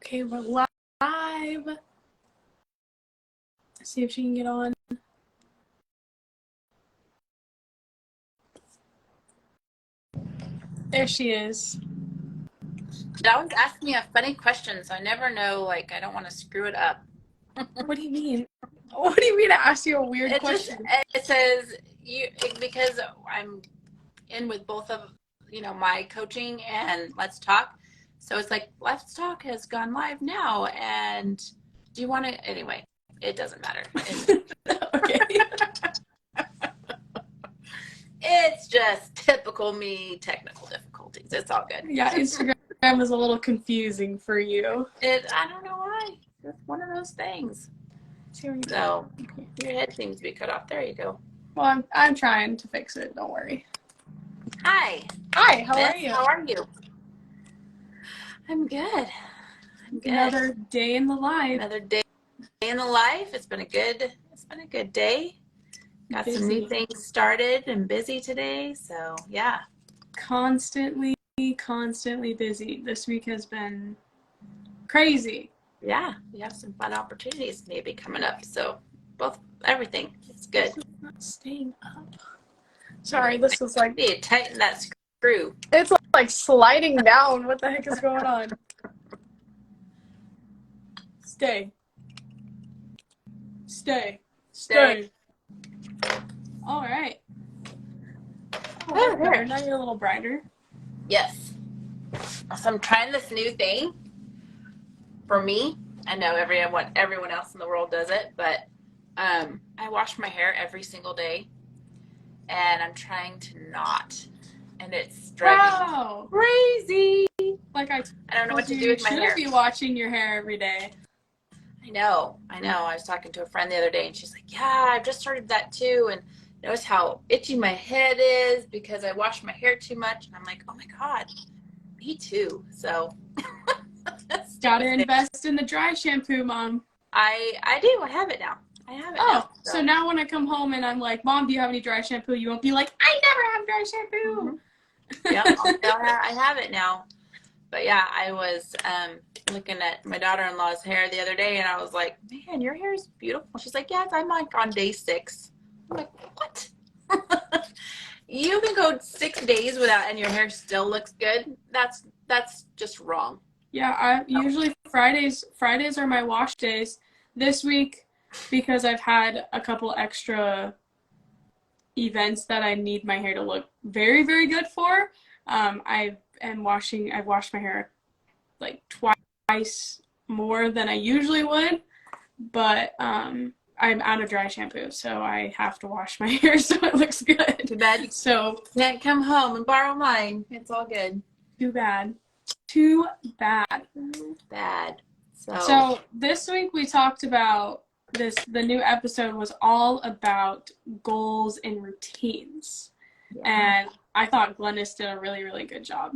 Okay, we're live. Let's see if she can get on. There she is. That one's asking me a funny question, so I never know, I don't want to screw it up. What do you mean? What do you mean I asked you a weird question? It says, because I'm in with both of, my coaching and Let's Talk. So it's like, Let's Talk has gone live now, and do you want to, anyway, it doesn't matter. Okay. It's just typical me, technical difficulties. It's all good. Yeah, Instagram is a little confusing for you. I don't know why. It's one of those things. So, your head seems to be cut off. There you go. Well, I'm trying to fix it. Don't worry. Hi. Hi, how are you? How are you? I'm good. Another day in the life. Another day in the life. It's been a good day. Got some new things started and busy today. So, yeah. Constantly busy. This week has been crazy. Yeah, we have some fun opportunities maybe coming up. So, everything. It's good. It's not staying up. Sorry, this is like... You tighten that screw. It's like sliding down. What the heck is going on? Stay. All right. Oh, there. Now you're a little brighter. Yes. So I'm trying this new thing. For me, I know everyone else in the world does it, but I wash my hair every single day, and I'm trying to not, and it's driving me crazy. Like I don't know what to do with my hair. You should be washing your hair every day. I know. I was talking to a friend the other day, and she's like, "Yeah, I've just started that too, and notice how itchy my head is because I wash my hair too much." And I'm like, "Oh my God, me too." So. Gotta invest in the dry shampoo, Mom. I do. I have it now. Now. So now when I come home and I'm like, Mom, do you have any dry shampoo? You won't be like, I never have dry shampoo. Mm-hmm. Yeah, I have it now. But yeah, I was looking at my daughter-in-law's hair the other day, and I was like, man, your hair is beautiful. She's like, yes, I'm like on day 6. I'm like, what? You can go 6 days without, and your hair still looks good? That's just wrong. Yeah, usually Fridays are my wash days. This week, because I've had a couple extra events that I need my hair to look very, very good for, I've washed my hair like twice more than I usually would, but I'm out of dry shampoo, so I have to wash my hair so it looks good. Too bad you can't come home and borrow mine. It's all good. Too bad. So this week we talked about the new episode was all about goals and routines. Yeah. And I thought Glennis did a really, really good job.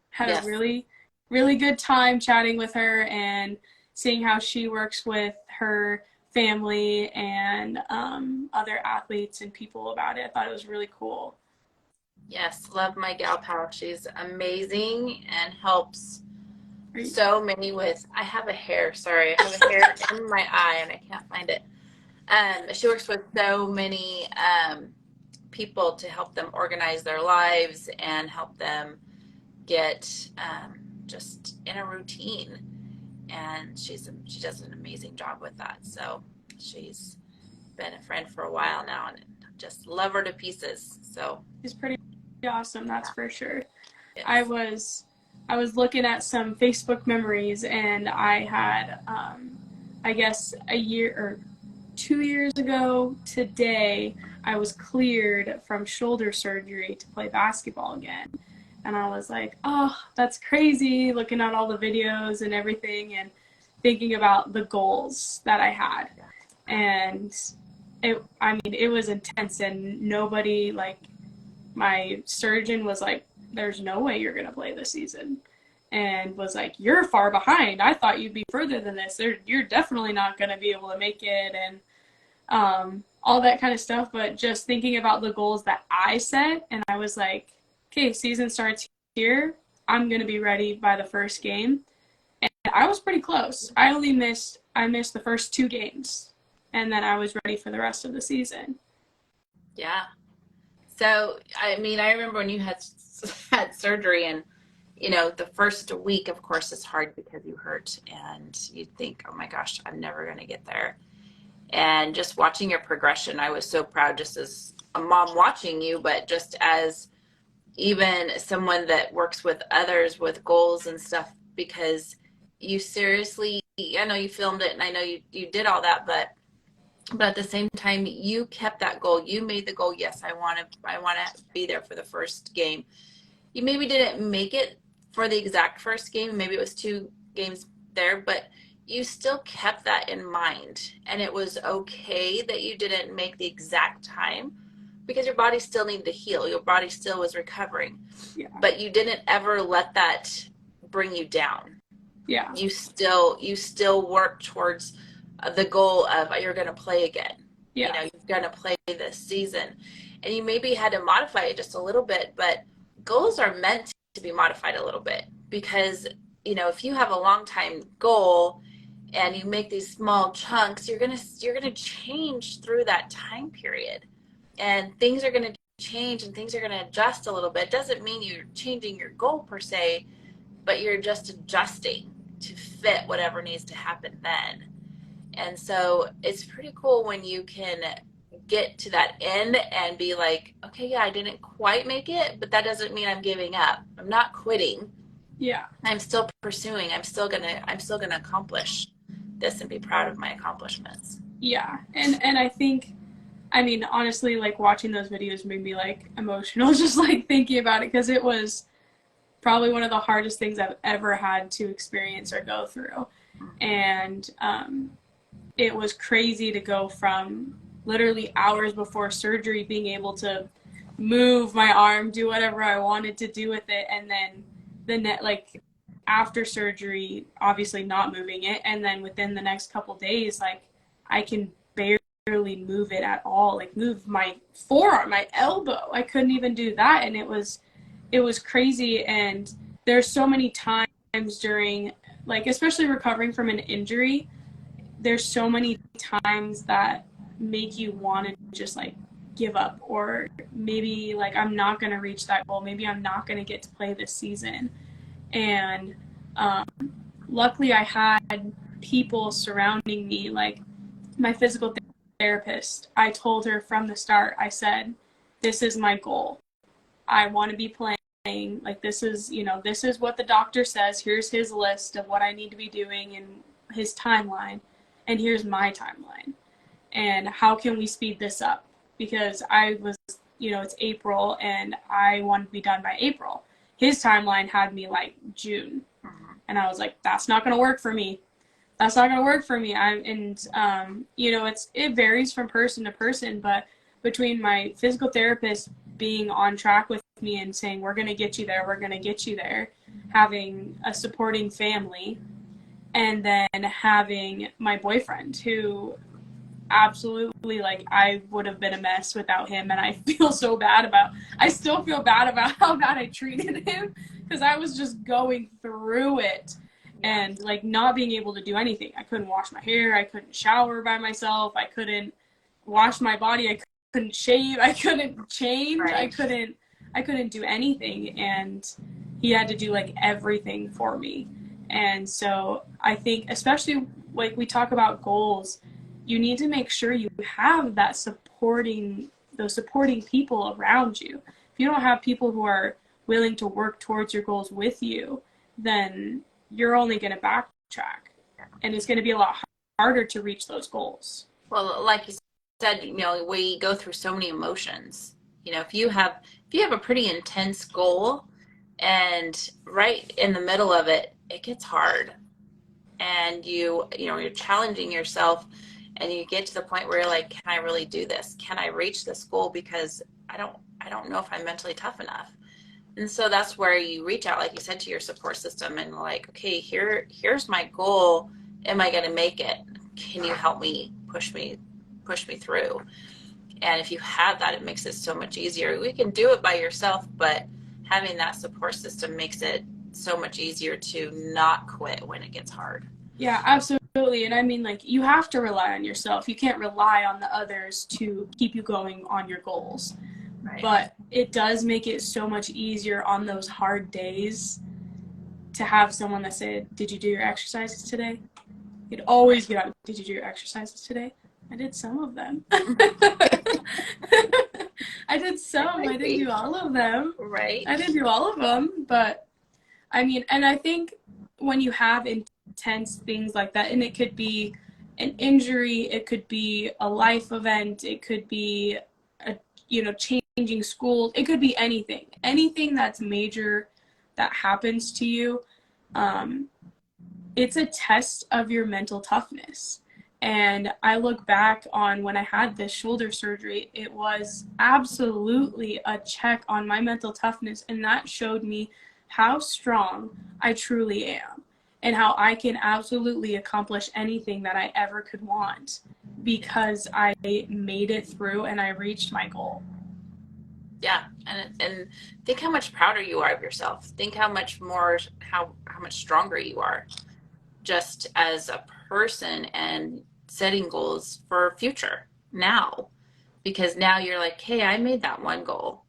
Had a really, really good time chatting with her and seeing how she works with her family and other athletes and people about it. I thought it was really cool. Yes, love my gal pal. She's amazing and helps so many with, I have a hair in my eye and I can't find it. She works with so many people to help them organize their lives and help them get just in a routine. And she does an amazing job with that. So she's been a friend for a while now and just love her to pieces. So she's pretty awesome, that's for sure. Yes. I was looking at some Facebook memories, and I had I guess a year or 2 years ago today I was cleared from shoulder surgery to play basketball again, and I was like, oh, that's crazy, looking at all the videos and everything and thinking about the goals that I had. And it was intense, and nobody, like, my surgeon was like, there's no way you're going to play this season. And was like, you're far behind. I thought you'd be further than this. You're definitely not going to be able to make it. And all that kind of stuff. But just thinking about the goals that I set, and I was like, okay, season starts here. I'm going to be ready by the first game. And I was pretty close. I missed the first 2 games, and then I was ready for the rest of the season. Yeah. So, I mean, I remember when you had surgery, and the first week, of course, is hard because you hurt and you think, oh my gosh, I'm never going to get there. And just watching your progression, I was so proud, just as a mom watching you, but just as even someone that works with others with goals and stuff, because you seriously, I know you filmed it and I know you did all that, but at the same time, you kept that goal. You made the goal. Yes, I want to be there for the first game. You maybe didn't make it for the exact first game. Maybe it was 2 games there, but you still kept that in mind. And it was okay that you didn't make the exact time, because your body still needed to heal. Your body still was recovering. Yeah. But you didn't ever let that bring you down. Yeah. You still work towards the goal of, you're going to play again. Yeah. You're going to play this season. And you maybe had to modify it just a little bit, but goals are meant to be modified a little bit, because if you have a long time goal and you make these small chunks, you're gonna change through that time period, and things are gonna change and things are gonna adjust a little bit. It doesn't mean you're changing your goal per se, but you're just adjusting to fit whatever needs to happen then. And so it's pretty cool when you can get to that end and be like, okay, yeah, I didn't quite make it, but that doesn't mean I'm giving up. I'm not quitting. Yeah. I'm still pursuing. I'm still gonna accomplish this and be proud of my accomplishments. Yeah. And I think, I mean, honestly, like watching those videos made me like emotional just like thinking about it, because it was probably one of the hardest things I've ever had to experience or go through. And it was crazy to go from literally hours before surgery being able to move my arm, do whatever I wanted to do with it, and then like after surgery, obviously not moving it, and then within the next couple days, like I can barely move it at all. Like move my forearm, my elbow, I couldn't even do that, and it was crazy. And there's so many times during, like, especially recovering from an injury, there's so many times that make you want to just like give up, or maybe like I'm not going to reach that goal, maybe I'm not going to get to play this season. And luckily I had people surrounding me, like my physical therapist. I told her from the start, I said, this is my goal, I want to be playing, like this is what the doctor says, here's his list of what I need to be doing and his timeline, and here's my timeline, and how can we speed this up, because I was, it's April and I want to be done by April. His timeline had me like June, and I was like, that's not going to work for me. It varies from person to person, but between my physical therapist being on track with me and saying, we're going to get you there, having a supporting family, and then having my boyfriend, who absolutely, like, I would have been a mess without him, and I still feel bad about how bad I treated him, because I was just going through it and like not being able to do anything. I couldn't wash my hair, I couldn't shower by myself, I couldn't wash my body, I couldn't shave, I couldn't change, right. I couldn't do anything, and he had to do like everything for me. And so I think, especially like we talk about goals, you need to make sure you have those supporting people around you. If you don't have people who are willing to work towards your goals with you, then you're only going to backtrack, and it's going to be a lot harder to reach those goals. Well, like you said, we go through so many emotions. If you have a pretty intense goal, and right in the middle of it, it gets hard, and you're challenging yourself, and you get to the point where you're like, can I really do this? Can I reach this goal? Because I don't know if I'm mentally tough enough. And so that's where you reach out, like you said, to your support system, and like, okay, here's my goal. Am I going to make it? Can you help me, push me through? And if you have that, it makes it so much easier. We can do it by yourself, but having that support system makes it so much easier to not quit when it gets hard. Yeah, absolutely. And I mean, like, you have to rely on yourself. You can't rely on the others to keep you going on your goals. Right. But it does make it so much easier on those hard days to have someone that said, "Did you do your exercises today?" You'd always get out, "Did you do your exercises today?" I did some of them. I did some. I didn't do all of them. Right. I didn't do all of them. But I mean, and I think when you have intense things like that, and it could be an injury, it could be a life event, it could be changing schools, it could be anything that's major that happens to you. It's a test of your mental toughness. And I look back on when I had this shoulder surgery, it was absolutely a check on my mental toughness, and that showed me how strong I truly am and how I can absolutely accomplish anything that I ever could want because I made it through and I reached my goal. Yeah, and think how much prouder you are of yourself. Think how much more how much stronger you are just as a person and setting goals for future now. Because now you're like, hey, I made that one goal.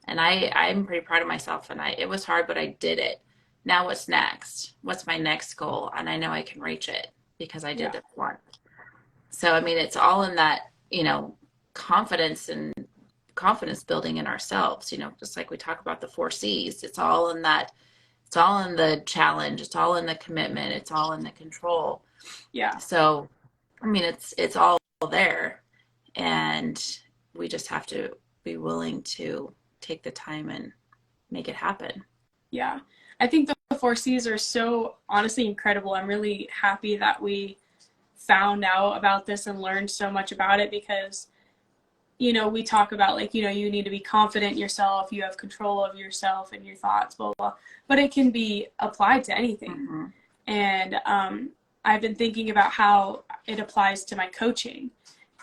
And I'm pretty proud of myself, and it was hard, but I did it. Now what's next? What's my next goal? And I know I can reach it because I did this one. So I mean, it's all in that, confidence and confidence building in ourselves, just like we talk about the 4 C's. It's all in that, it's all in the challenge, it's all in the commitment, it's all in the control. Yeah. So I mean, it's all there, and we just have to be willing to take the time and make it happen. Yeah. I think the 4 C's are so honestly incredible. I'm really happy that we found out about this and learned so much about it because, we talk about like, you need to be confident in yourself, you have control of yourself and your thoughts, blah, blah, but it can be applied to anything. Mm-hmm. And I've been thinking about how it applies to my coaching.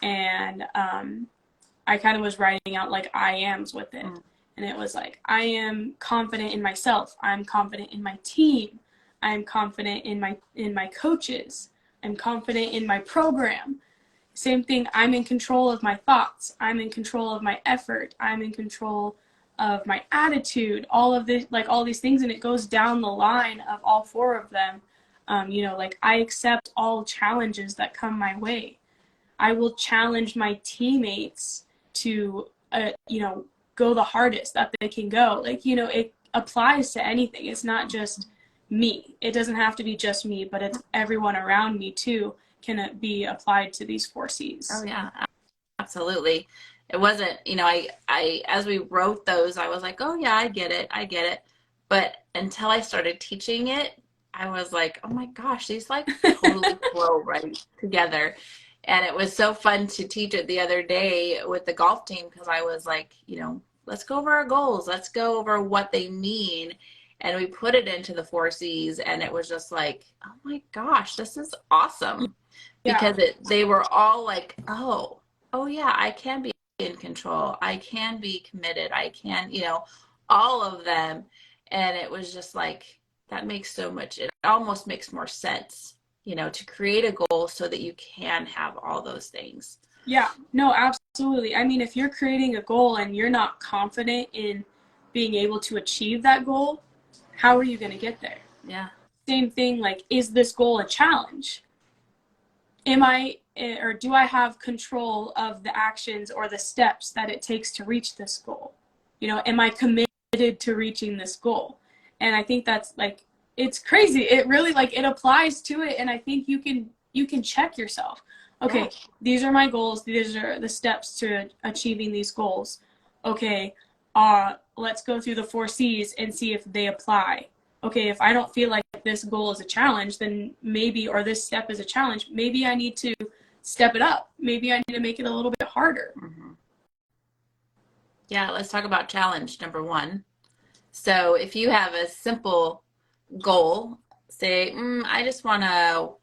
And I kind of was writing out like I ams with it. Mm-hmm. And it was like, I am confident in myself. I'm confident in my team. I'm confident in my coaches. I'm confident in my program. Same thing, I'm in control of my thoughts. I'm in control of my effort. I'm in control of my attitude, all of this, like all these things. And it goes down the line of all 4 of them. Like I accept all challenges that come my way. I will challenge my teammates to, go the hardest that they can go. Like, it applies to anything. It's not just me. It doesn't have to be just me, but it's everyone around me too can be applied to these 4 C's. Oh yeah, absolutely. It wasn't, I as we wrote those, I was like, oh yeah, I get it. But until I started teaching it, I was like, oh my gosh, these like totally flow right together. And it was so fun to teach it the other day with the golf team because I was like, let's go over our goals. Let's go over what they mean. And we put it into the 4 C's, and it was just like, oh my gosh, this is awesome. Because they were all like, oh yeah, I can be in control. I can be committed. I can, all of them. And it was just like, that makes so much, it almost makes more sense, to create a goal so that you can have all those things. Yeah, no, absolutely. I mean, if you're creating a goal and you're not confident in being able to achieve that goal, how are you going to get there? Yeah. Same thing, like, is this goal a challenge? Do I have control of the actions or the steps that it takes to reach this goal? Am I committed to reaching this goal? And I think that's like, it's crazy. It really it applies to it. And I think you can check yourself. Okay, These are my goals. These are the steps to achieving these goals. Okay, let's go through the 4 C's and see if they apply. Okay, if I don't feel like this goal is a challenge, then maybe, or this step is a challenge, maybe I need to step it up. Maybe I need to make it a little bit harder. Mm-hmm. Yeah, let's talk about challenge number 1. So if you have a simple goal, say, I just want to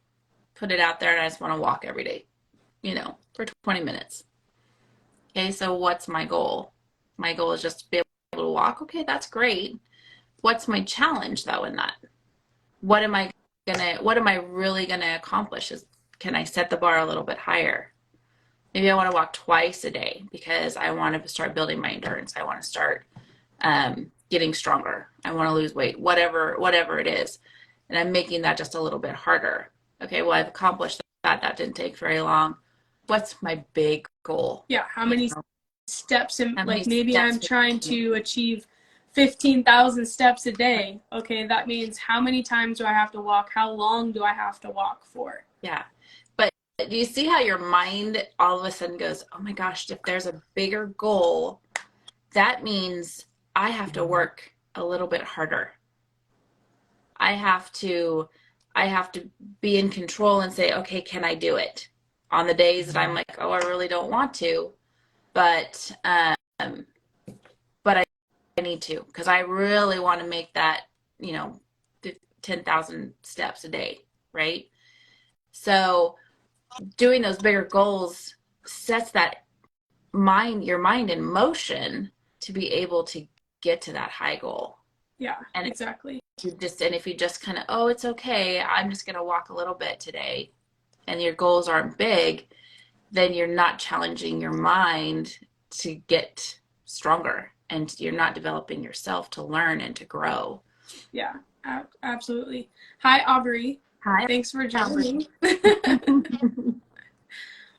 put it out there and I just want to walk every day, for 20 minutes. Okay, so what's my goal? My goal is just to be able to walk. Okay, that's great. what's my challenge though in that? What am I really gonna accomplish? Can I set the bar a little bit higher? Maybe I want to walk twice a day because I want to start building my endurance. I want to start getting stronger. I want to lose weight, whatever it is. And I'm making that just a little bit harder. Okay, well, I've accomplished that. That didn't take very long. What's my big goal? Yeah, how many steps, maybe steps I'm trying to achieve 15,000 steps a day. Okay, that means how many times do I have to walk? How long do I have to walk for? Yeah. But do you see how your mind all of a sudden goes, oh my gosh, if there's a bigger goal, that means I have to work a little bit harder. I have to be in control and say, okay, can I do it? On the days that I'm like, oh, I really don't want to, but I need to, because I really want to make that, 10,000 steps a day, right? So doing those bigger goals sets your mind in motion to be able to get to that high goal. Yeah, and exactly. If you just kind of, oh, it's okay, I'm just going to walk a little bit today, and your goals aren't big, then you're not challenging your mind to get stronger, and you're not developing yourself to learn and to grow. Yeah, absolutely. Hi, Aubrey. Hi. Thanks for joining.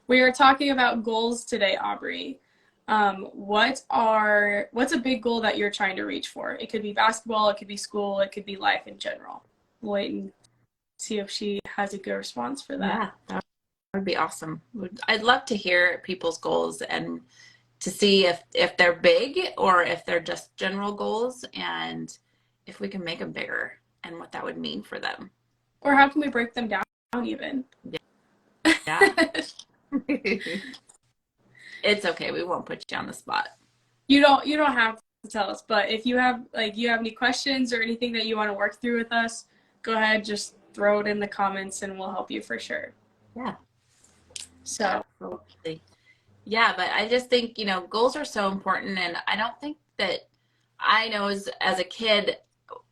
We are talking about goals today, Aubrey. What's a big goal that you're trying to reach for? It could be basketball, it could be school, it could be life in general. We'll wait and see if she has a good response for that. Yeah, that would be awesome. I'd love to hear people's goals and to see if they're big or if they're just general goals, and if we can make them bigger and what that would mean for them. Or how can we break them down even? Yeah. It's okay. We won't put you on the spot. You don't have to tell us, but if you have any questions or anything that you want to work through with us, go ahead, just throw it in the comments and we'll help you for sure. Yeah. So absolutely. Yeah, but I just think, goals are so important, and I don't think that I know as a kid,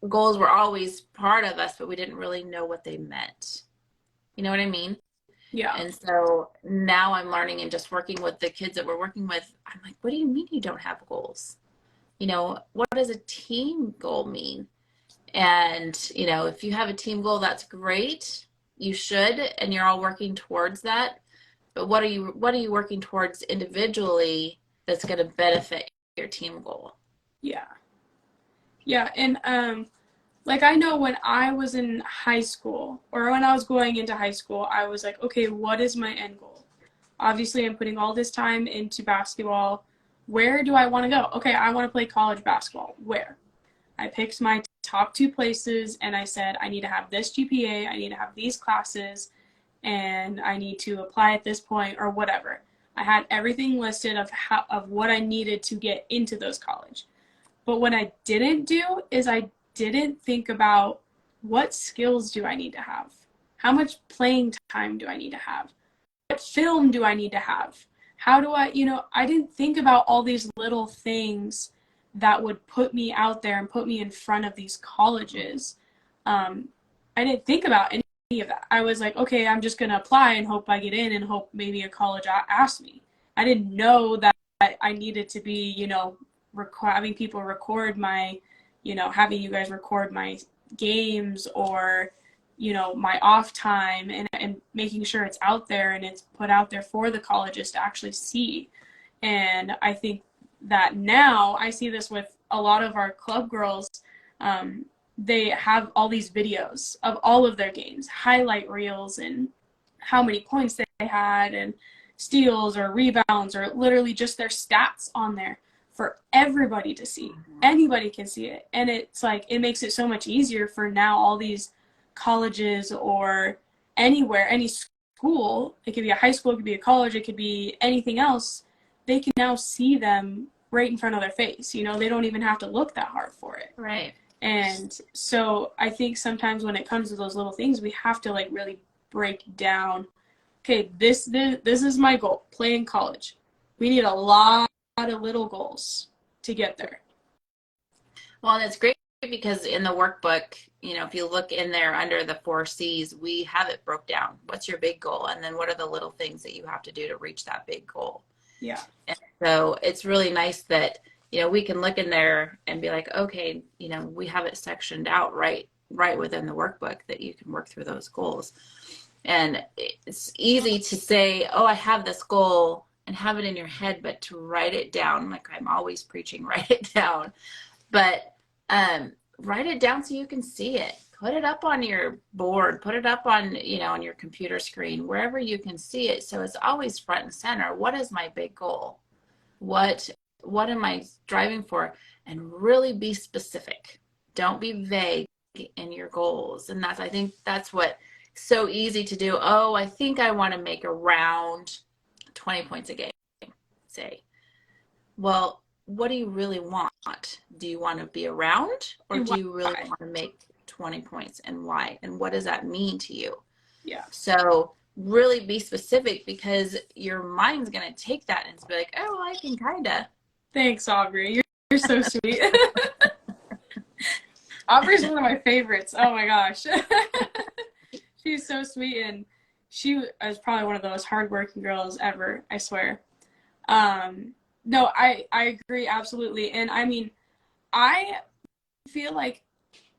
goals were always part of us, but we didn't really know what they meant. You know what I mean? Yeah. And so now I'm learning, and just working with the kids that we're working with, I'm like, what do you mean you don't have goals? What does a team goal mean? And, if you have a team goal, that's great. You should, and you're all working towards that. But what are you working towards individually that's going to benefit your team goal? Yeah. Yeah. And, I know when I was in high school, or when I was going into high school, I was like, okay, what is my end goal? Obviously, I'm putting all this time into basketball. Where do I want to go? Okay, I want to play college basketball. Where? I picked my top 2 places, and I said, I need to have this GPA, I need to have these classes, and I need to apply at this point, or whatever. I had everything listed of what I needed to get into those college. But what I didn't do is I didn't think about what skills do I need to have? How much playing time do I need to have? What film do I need to have? How do I didn't think about all these little things that would put me out there and put me in front of these colleges. I didn't think about any of that. I was like, okay, I'm just going to apply and hope I get in and hope maybe a college asks me. I didn't know that I needed to be, having people record my, having you guys record my games or, my off time and making sure it's out there and it's put out there for the colleges to actually see. And I think that now I see this with a lot of our club girls. They have all these videos of all of their games, highlight reels, and how many points they had and steals or rebounds or literally just their stats on there for everybody to see. Anybody can see it. And it's like, it makes it so much easier for now all these colleges or anywhere, any school, it could be a high school, it could be a college, it could be anything else. They can now see them right in front of their face. They don't even have to look that hard for it. Right. And so I think sometimes when it comes to those little things, we have to really break down, okay, this is my goal, play in college. We need a lot of little goals to get there. Well, and it's great because in the workbook, you know, if you look in there under the 4 C's, we have it broke down. What's your big goal? And then what are the little things that you have to do to reach that big goal? Yeah. And so it's really nice that, you know, we can look in there and be like, okay, you know, we have it sectioned out right within the workbook that you can work through those goals. And it's easy to say, oh, I have this goal and have it in your head, but to write it down, like I'm always preaching, write it down. But write it down so you can see it. Put it up on your board, put it up on, you know, on your computer screen, wherever you can see it. So it's always front and center. What is my big goal? What am I striving for? And really be specific. Don't be vague in your goals. And I think that's what so easy to do. Oh, I think I want to make around 20 points a game, say. Well, what do you really want? Do you want to be around, or do you really want to make 20 points, and why? And what does that mean to you? Yeah. So really be specific, because your mind's going to take that and be like, oh, well, I can kind of. Thanks, Aubrey. You're so sweet. Aubrey's one of my favorites. Oh my gosh. She's so sweet, and she is probably one of the most hardworking girls ever, I swear. No, I agree absolutely. And I mean, I feel like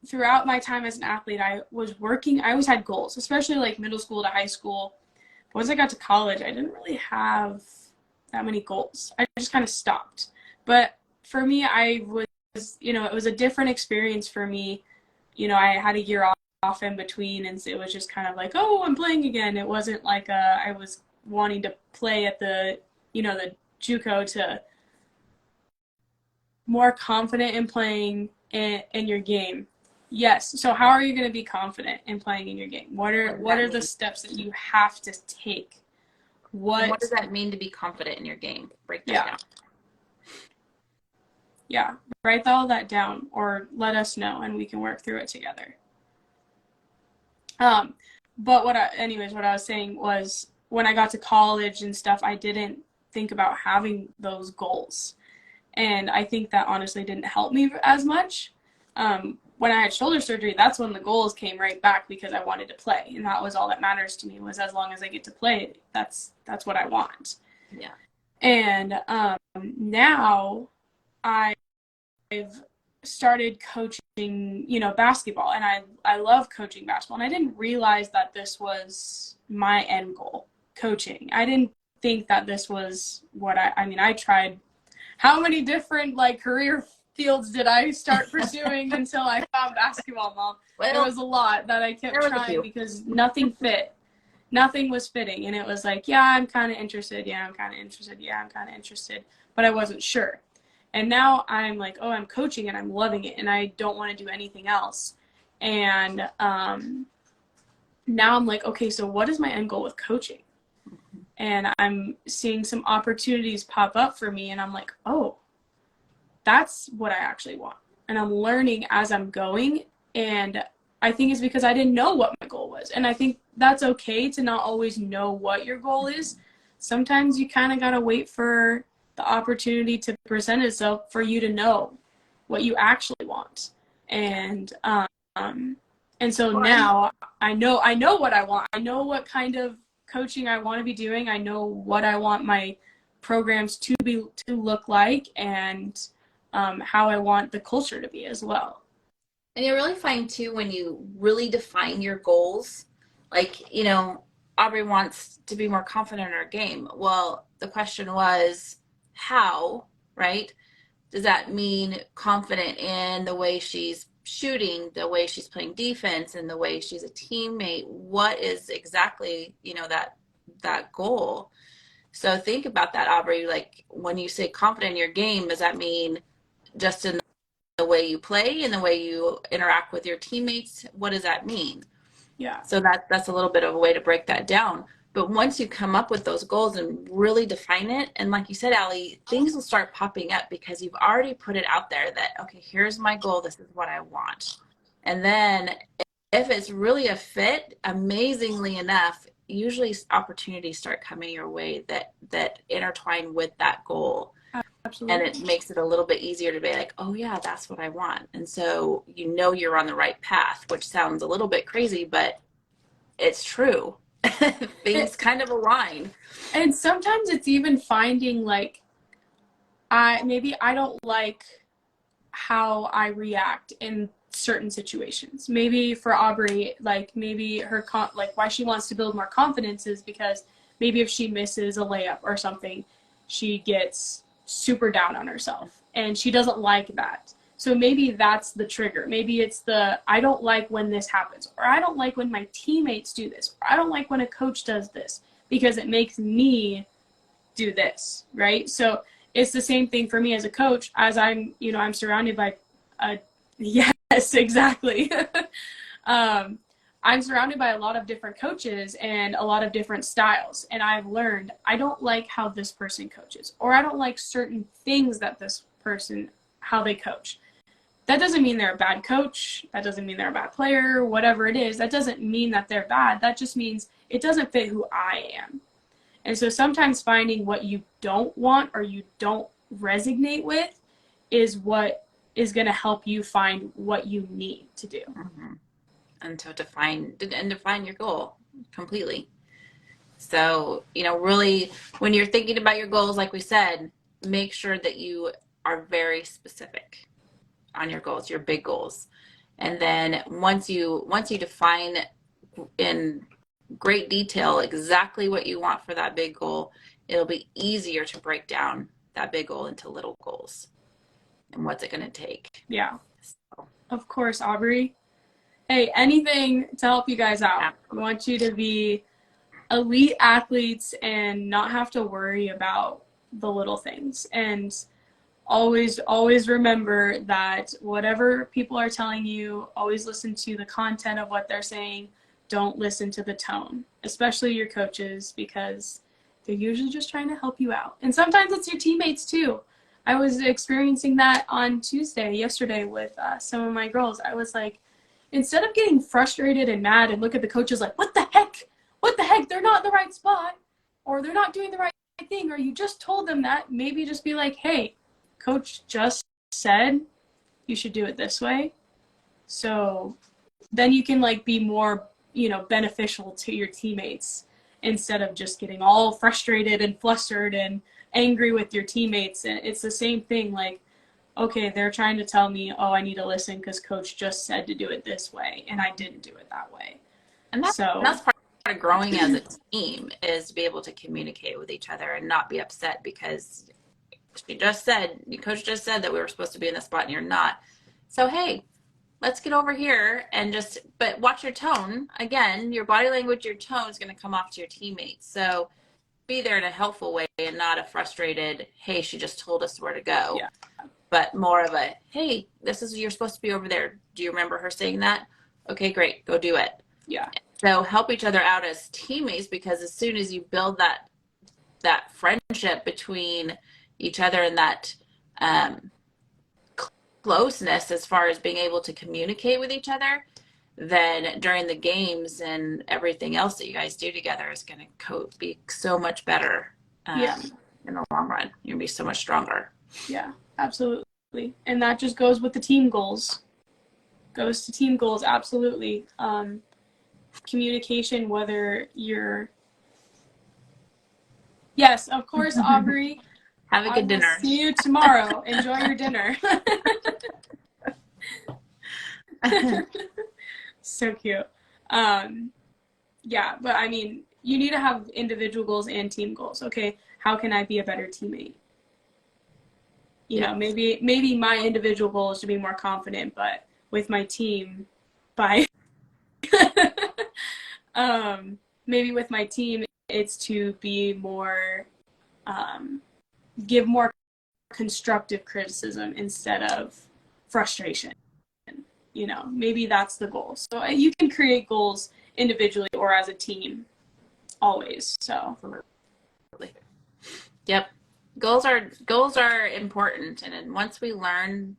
throughout my time as an athlete, I always had goals, especially like middle school to high school. Once I got to college, I didn't really have that many goals. I just kind of stopped. But for me, it was a different experience for me. You know, I had a year off in between, and it was just kind of like, oh, I'm playing again. It wasn't like I was wanting to play at the JUCO to more confident in playing in your game. Yes. So how are you going to be confident in playing in your game? What are the steps that you have to take? What does that mean to be confident in your game? Break that down. Yeah. Write all that down, or let us know and we can work through it together. But what I was saying was, when I got to college and stuff, I didn't think about having those goals. And I think that honestly didn't help me as much. When I had shoulder surgery, that's when the goals came right back, because I wanted to play. And that was all that matters to me, was as long as I get to play, that's what I want. Yeah. And now I've started coaching, basketball, and I love coaching basketball. And I didn't realize that this was my end goal, coaching. I didn't think that this was what I tried. How many different career fields did I start pursuing until I found basketball, Mom? Well, there was a lot that I kept trying, because nothing fit. Nothing was fitting. And it was like, yeah, I'm kind of interested. Yeah, I'm kind of interested. Yeah, I'm kind of interested. But I wasn't sure. And now I'm like, oh, I'm coaching and I'm loving it, and I don't want to do anything else. And now I'm like, okay, so what is my end goal with coaching? And I'm seeing some opportunities pop up for me, and I'm like, oh, that's what I actually want. And I'm learning as I'm going, and I think it's because I didn't know what my goal was. And I think that's okay to not always know what your goal is. Sometimes you kind of got to wait for the opportunity to present itself for you to know what you actually want. And so now I know what I want. I know what kind of coaching I want to be doing. I know what I want my programs to look like, and how I want the culture to be as well. And you really find too, when you really define your goals, Aubrey wants to be more confident in her game. Well, the question was, how, right? Does that mean confident in the way she's shooting, the way she's playing defense, and the way she's a teammate? What is exactly, that goal? So think about that, Aubrey. Like, when you say confident in your game, does that mean just in the way you play and the way you interact with your teammates? What does that mean? Yeah. So that's a little bit of a way to break that down. But once you come up with those goals and really define it, and like you said, Allie, things will start popping up, because you've already put it out there that, okay, here's my goal. This is what I want. And then if it's really a fit, amazingly enough, usually opportunities start coming your way that intertwine with that goal. Absolutely. it makes it a little bit easier to be like, oh yeah, that's what I want. And so you know you're on the right path, which sounds a little bit crazy, but it's true. Things kind of align. And sometimes it's even finding like I don't like how I react in certain situations. Maybe for Aubrey, like maybe like why she wants to build more confidence is because maybe if she misses a layup or something, she gets super down on herself and she doesn't like that. So maybe that's the trigger. Maybe it's the I don't like when this happens, or I don't like when my teammates do this, or I don't like when a coach does this because it makes me do this, right? So it's the same thing for me as a coach. As I'm surrounded by yes, exactly. um, I'm surrounded by a lot of different coaches and a lot of different styles, and I've learned I don't like how this person coaches, or I don't like certain things that this person how they coach. That doesn't mean they're a bad coach. That doesn't mean they're a bad player. Whatever it is, that doesn't mean that they're bad. That just means it doesn't fit who I am. And so sometimes finding what you don't want or you don't resonate with is what is going to help you find what you need to do. Mm-hmm. And to define your goal completely. So, really, when you're thinking about your goals, like we said, make sure that you are very specific on your goals, your big goals. And then once you define in great detail exactly what you want for that big goal, it'll be easier to break down that big goal into little goals. And what's it going to take? Yeah. So, of course, Aubrey. Hey, anything to help you guys out. absolutely. We want you to be elite athletes and not have to worry about the little things. And always remember that whatever people are telling you, always listen to the content of what they're saying. Don't listen to the tone, especially your coaches, because they're usually just trying to help you out. And sometimes it's your teammates too. I was experiencing that on yesterday with some of my girls. I was like, instead of getting frustrated and mad and look at the coaches like, what the heck? What the heck? They're not in the right spot, or they're not doing the right thing, or you just told them that. Maybe just be like, hey, coach just said you should do it this way. So then you can like be more, beneficial to your teammates instead of just getting all frustrated and flustered and angry with your teammates. And it's the same thing, like, okay, they're trying to tell me, oh, I need to listen because coach just said to do it this way and I didn't do it that way. And So that's part of growing as a team, is to be able to communicate with each other and not be upset because coach just said that we were supposed to be in this spot and you're not. So, hey, let's get over here and but watch your tone. Again, your body language, your tone is going to come off to your teammates. So be there in a helpful way and not a frustrated, hey, she just told us where to go. Yeah. But more of a, hey, you're supposed to be over there. Do you remember her saying that? Okay, great. Go do it. Yeah. So help each other out as teammates, because as soon as you build that friendship between each other and that closeness as far as being able to communicate with each other, then during the games and everything else that you guys do together is going to be so much better in the long run. You're going to be so much stronger. Yeah, absolutely. And that just goes with the team goals. Goes to team goals, absolutely. Communication, whether you're... Yes, of course, Aubrey. Have a good dinner. See you tomorrow. Enjoy your dinner. So cute. Yeah, but I mean, you need to have individual goals and team goals. Okay, how can I be a better teammate? You know, maybe my individual goal is to be more confident, but with my team, maybe with my team, it's to be more, give more constructive criticism instead of frustration. Maybe that's the goal. So you can create goals individually or as a team, always. So. Yep. Goals are important, and then once we learn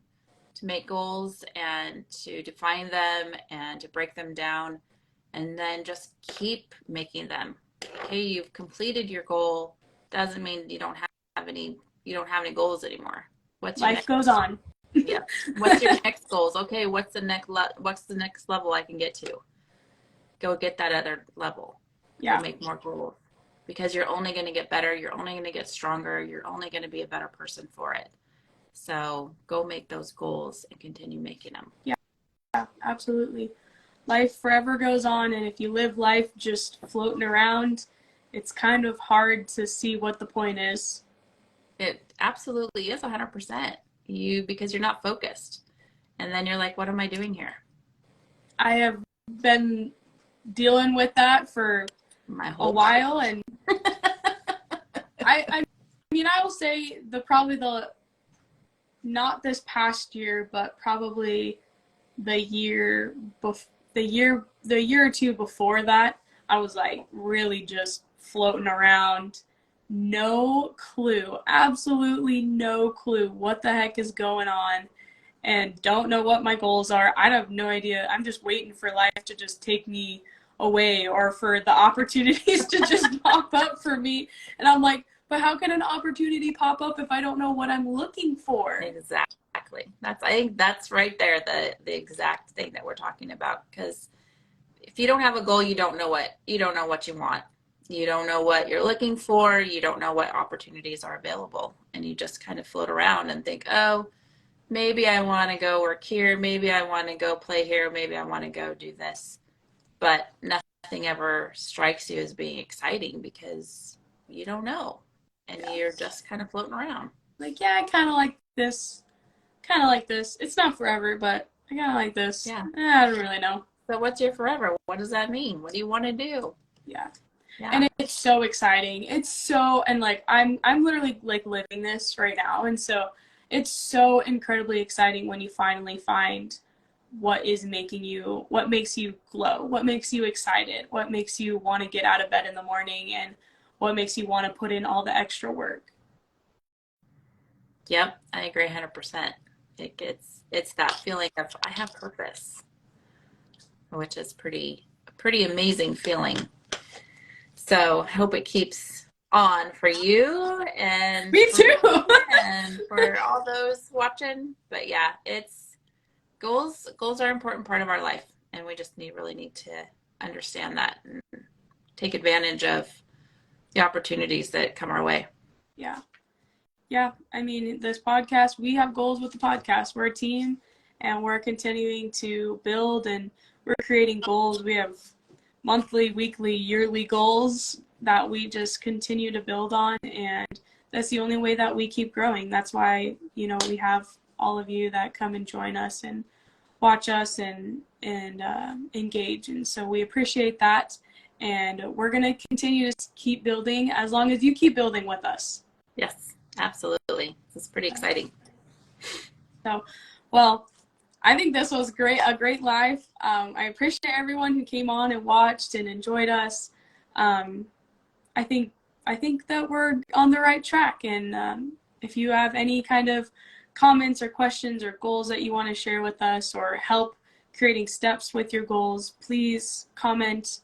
to make goals and to define them and to break them down, and then just keep making them. Okay, you've completed your goal. Doesn't mean you don't have any you don't have any goals anymore. What's your Life next, goes on. yeah. What's your next goals? Okay, what's the next level I can get to? Go get that other level. Yeah. Go make more goals. Because you're only going to get better, you're only going to get stronger, you're only going to be a better person for it. So go make those goals and continue making them. Yeah, absolutely. Life forever goes on, and if you live life just floating around, it's kind of hard to see what the point is. It absolutely is 100%. Because you're not focused. And then you're like, what am I doing here? I have been dealing with that for a while, and I mean, I will say probably not this past year, but probably the year or two before that, I was like really just floating around. No clue, absolutely no clue what the heck is going on, and don't know what my goals are. I have no idea. I'm just waiting for life to just take me away, or for the opportunities to just pop up for me. And I'm like, but how can an opportunity pop up if I don't know what I'm looking for? Exactly. I think that's right there, the exact thing that we're talking about. Because if you don't have a goal, you don't know what you want. You don't know what you're looking for. You don't know what opportunities are available. And you just kind of float around and think, oh, maybe I want to go work here. Maybe I want to go play here. Maybe I want to go do this. But nothing ever strikes you as being exciting because you don't know. And you're just kind of floating around. Like, yeah, I kind of like this. Kind of like this. It's not forever, but I kind of like this. Yeah. I don't really know. So what's your forever? What does that mean? What do you want to do? Yeah. Yeah. And it's so exciting. And like, I'm literally like living this right now. And so it's so incredibly exciting when you finally find what makes you glow, what makes you excited, what makes you want to get out of bed in the morning, and what makes you want to put in all the extra work. Yep, I agree 100%. It's that feeling of I have purpose, which is pretty amazing feeling. So I hope it keeps on for you and me too, and for all those watching. But yeah, goals are an important part of our life, and we just really need to understand that and take advantage of the opportunities that come our way. Yeah, I mean, this podcast, we have goals with the podcast. We're a team, and we're continuing to build, and we're creating goals. We have monthly, weekly, yearly goals that we just continue to build on, and that's the only way that we keep growing. That's why, we have all of you that come and join us and watch us and engage. And so we appreciate that, and we're going to continue to keep building as long as you keep building with us. Yes, absolutely. It's pretty exciting. So, well, I think this was a great live. I appreciate everyone who came on and watched and enjoyed us. I think that we're on the right track. And if you have any kind of comments or questions or goals that you want to share with us, or help creating steps with your goals, please comment,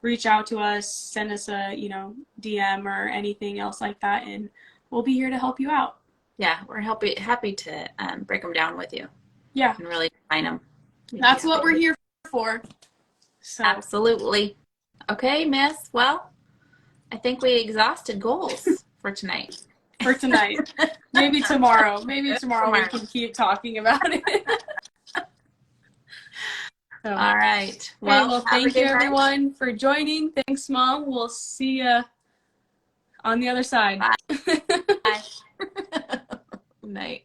reach out to us, send us a DM or anything else like that, and we'll be here to help you out. Yeah, we're happy to break them down with you. Yeah, and really define them. That's what we're here for. So. Absolutely. Okay, Miss. Well, I think we exhausted goals for tonight. Maybe tomorrow. We can keep talking about it. So. All right. Well, thank you everyone for joining. Thanks, Mom. We'll see you on the other side. Bye. Bye. Night.